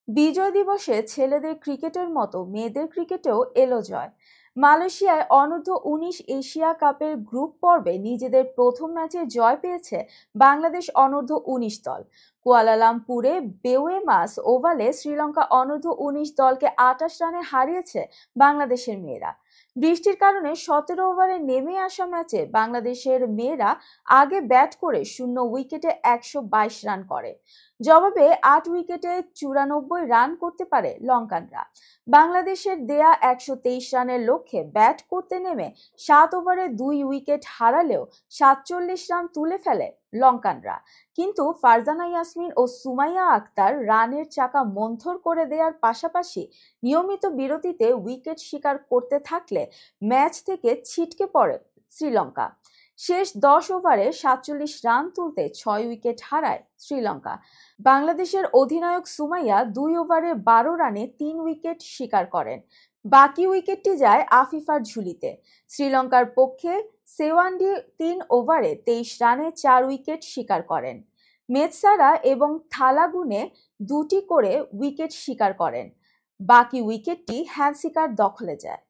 বিজয় দিবসে ছেলেদের ক্রিকেটের মতো মেয়েদের ক্রিকেটেও এলো জয়। মালয়েশিয়ায় অনূর্ধ্ব-19 এশিয়া কাপের গ্রুপ পর্বে নিজেদের প্রথম ম্যাচে জয় পেয়েছে বাংলাদেশ অনূর্ধ্ব-19 দল। কুয়ালালামপুরে বেওয়ে-মাস ওভালে শ্রীলঙ্কা অনূর্ধ্ব-19 দলকে 28 রানে হারিয়েছে বাংলাদেশের মেয়েরা। বৃষ্টির কারণে 17 ওভারে নেমে আসা ম্যাচে বাংলাদেশের মেয়েরা আগে ব্যাট করে 0 উইকেটে 122 রান করে। জবাবে 8 উইকেটে 94 রান করতে পারে লঙ্কানরা। বাংলাদেশের দেয়া 123 রানের লক্ষ্যে ব্যাট করতে নেমে 7 ওভারে 2 উইকেট হারালেও 47 রান তুলে ফেলে লঙ্কানরা। কিন্তু ফারজানা ইয়াসমিন ও সুমাইয়া আক্তার রানের চাকা মন্থর করে দেওয়ার পাশাপাশি নিয়মিত বিরতিতে উইকেট শিকার করতে থাকলে ম্যাচ থেকে ছিটকে পড়ে শ্রীলঙ্কা। শেষ 10 ওভারে 47 রান তুলতে 6 উইকেট হারায় শ্রীলঙ্কা। বাংলাদেশের অধিনায়ক সুমাইয়া 2 ওভারে 12 রানে 3 উইকেট শিকার করেন। বাকি উইকেটটি যায় আফিফার ঝুলিতে। শ্রীলঙ্কার পক্ষে সেওয়ান্ডি 3 ওভারে 23 রানে 4 উইকেট শিকার করেন। মেদসারা এবং থালাগুনে 2টি করে উইকেট শিকার করেন। বাকি উইকেটটি হ্যান্সিকার দখলে যায়।